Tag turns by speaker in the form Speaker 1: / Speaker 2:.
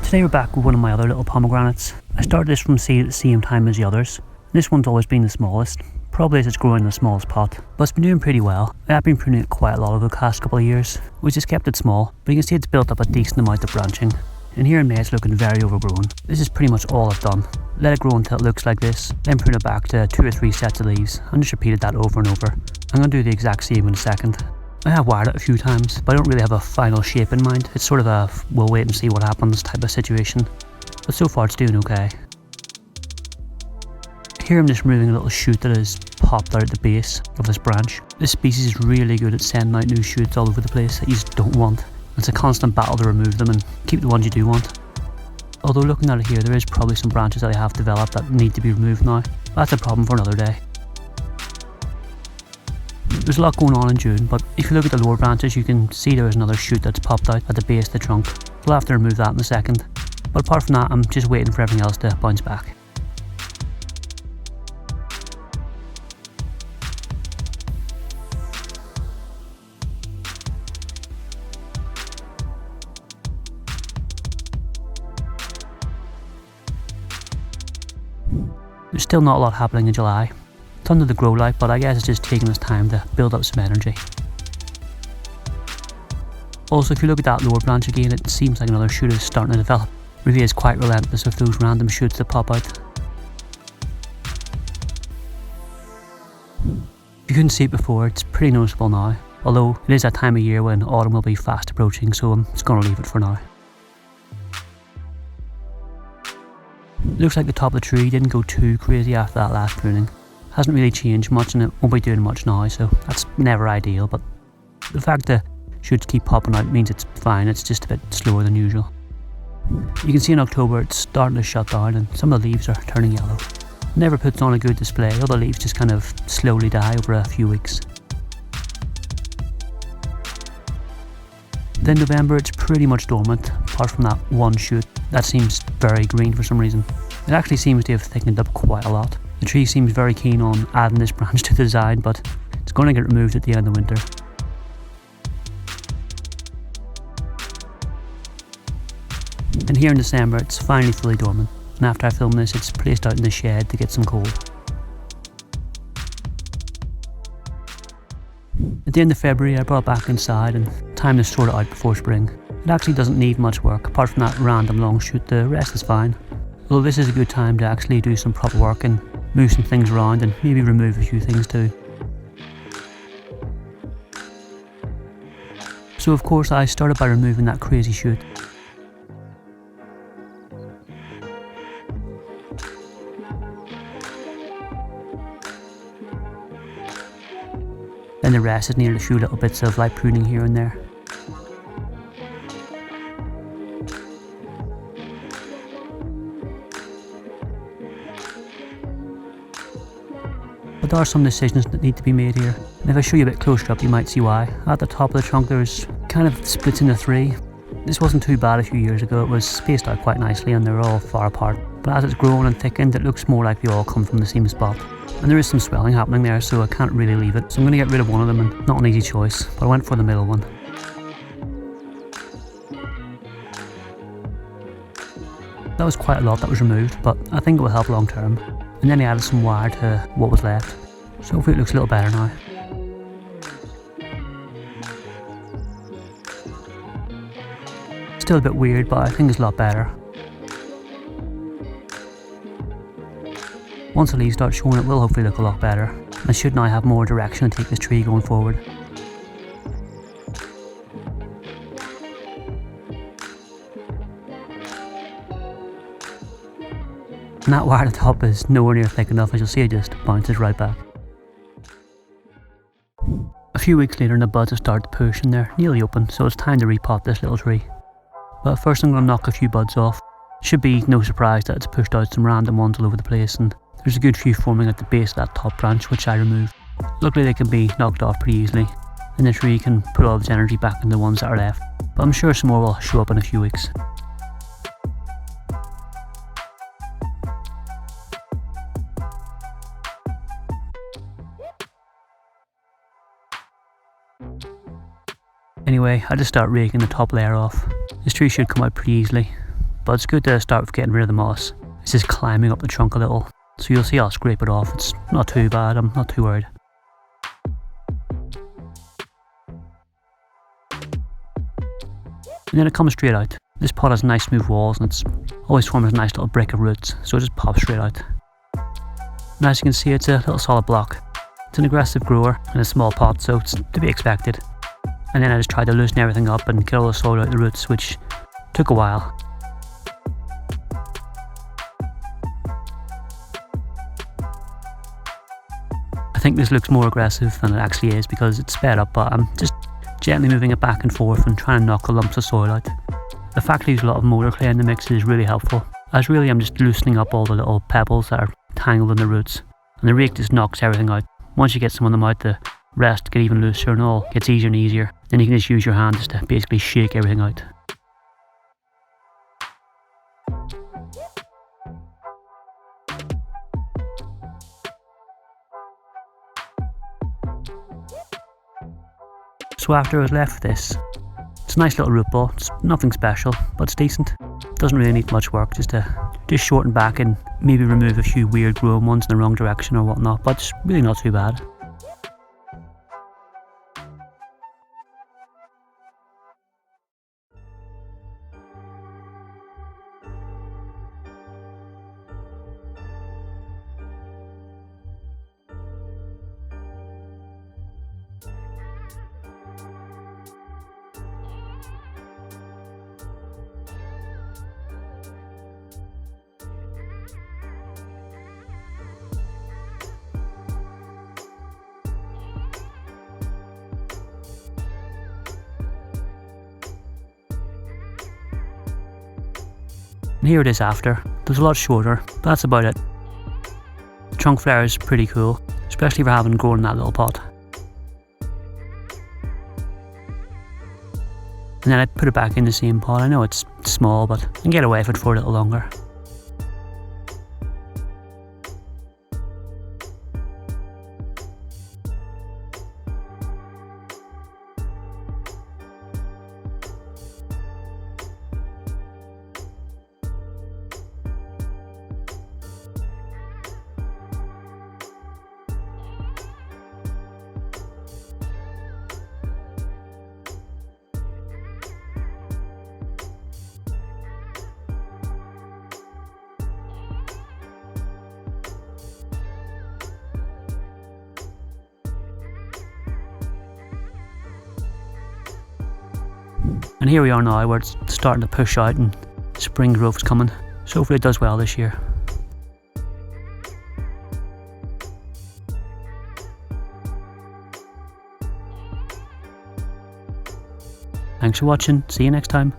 Speaker 1: Today we're back with one of my other little pomegranates. I started this from seed at the same time as the others. This one's always been the smallest, probably as it's growing in the smallest pot, but it's been doing pretty well. I have been pruning it quite a lot over the past couple of years, which has kept it small, but you can see it's built up a decent amount of branching. And here in May it's looking very overgrown. This is pretty much all I've done. Let it grow until it looks like this, then prune it back to 2 or 3 sets of leaves, and just repeated that over and over. I'm going to do the exact same in a second. I have wired it a few times, but I don't really have a final shape in mind. It's sort of a we'll wait and see what happens type of situation. But so far it's doing okay. Here I'm just removing a little shoot that has popped out at the base of this branch. This species is really good at sending out new shoots all over the place that you just don't want. It's a constant battle to remove them and keep the ones you do want. Although looking at it here, there is probably some branches that I have developed that need to be removed now. That's a problem for another day. There's a lot going on in June, but if you look at the lower branches you can see there is another shoot that's popped out at the base of the trunk. We'll have to remove that in a second. But apart from that, I'm just waiting for everything else to bounce back. There's still not a lot happening in July. It's under the grow light, but I guess it's just taking its time to build up some energy. Also, if you look at that lower branch again, it seems like another shoot is starting to develop. It really is quite relentless with those random shoots that pop out. If you couldn't see it before, it's pretty noticeable now. Although it is that time of year when autumn will be fast approaching, so I'm just going to leave it for now. Looks like the top of the tree didn't go too crazy after that last pruning. Hasn't really changed much and it won't be doing much now, so that's never ideal, but the fact that shoots keep popping out means it's fine. It's just a bit slower than usual. You can see in October it's starting to shut down and some of the leaves are turning yellow. It never puts on a good display, all the leaves just kind of slowly die over a few weeks. Then November it's pretty much dormant, apart from that one shoot that seems very green for some reason. It actually seems to have thickened up quite a lot. The tree seems very keen on adding this branch to the design, but it's going to get removed at the end of winter. And here in December it's finally fully dormant, and after I film this it's placed out in the shed to get some cold. At the end of February I brought it back inside and time to sort it out before spring. It actually doesn't need much work, apart from that random long shoot, the rest is fine. Although this is a good time to actually do some proper work and move some things around and maybe remove a few things too. So of course I started by removing that crazy shoot. Then the rest is needed a few little bits of light pruning here and there. But there are some decisions that need to be made here, and if I show you a bit closer up you might see why. At the top of the trunk there's kind of splits into 3. This wasn't too bad a few years ago, it was spaced out quite nicely and they're all far apart. But as it's grown and thickened it looks more like they all come from the same spot. And there is some swelling happening there, so I can't really leave it. So I'm going to get rid of one of them, and not an easy choice, but I went for the middle one. That was quite a lot that was removed, but I think it will help long term. And then I added some wire to what was left, so hopefully it looks a little better now. Still a bit weird, but I think it's a lot better. Once the leaves start showing it will hopefully look a lot better. I should now have more direction to take this tree going forward. And that wire at the top is nowhere near thick enough, as you'll see it just bounces right back. A few weeks later and the buds have started to push and they're nearly open, so it's time to repot this little tree. But first I'm going to knock a few buds off. Should be no surprise that it's pushed out some random ones all over the place, and there's a good few forming at the base of that top branch which I removed. Luckily they can be knocked off pretty easily, and the tree can put all its energy back into the ones that are left. But I'm sure some more will show up in a few weeks. Anyway, I just start raking the top layer off. This tree should come out pretty easily, but it's good to start with getting rid of the moss. It's just climbing up the trunk a little, so you'll see I'll scrape it off. It's not too bad, I'm not too worried. And then it comes straight out. This pot has nice smooth walls and it's always formed a nice little break of roots, so it just pops straight out. And as you can see, it's a little solid block. It's an aggressive grower in a small pot, so it's to be expected. And then I just tried to loosen everything up and get all the soil out the roots, which took a while. I think this looks more aggressive than it actually is because it's sped up, but I'm just gently moving it back and forth and trying to knock the lumps of soil out. The fact that there's a lot of motor clay in the mix is really helpful, as really I'm just loosening up all the little pebbles that are tangled in the roots, and the rake just knocks everything out. Once you get some of them out, the rest get even looser and all gets easier and easier. Then you can just use your hand just to basically shake everything out. So after I was left with this, it's a nice little root ball. It's nothing special, but it's decent. Doesn't really need much work, just shorten back and maybe remove a few weird growing ones in the wrong direction or whatnot, but it's really not too bad. And here it is after. It was a lot shorter, but that's about it. The trunk flare is pretty cool, especially for having grown in that little pot. And then I put it back in the same pot. I know it's small, but I can get away with it for a little longer. And here we are now, where it's starting to push out and spring growth's coming. So hopefully it does well this year. Thanks for watching, see you next time.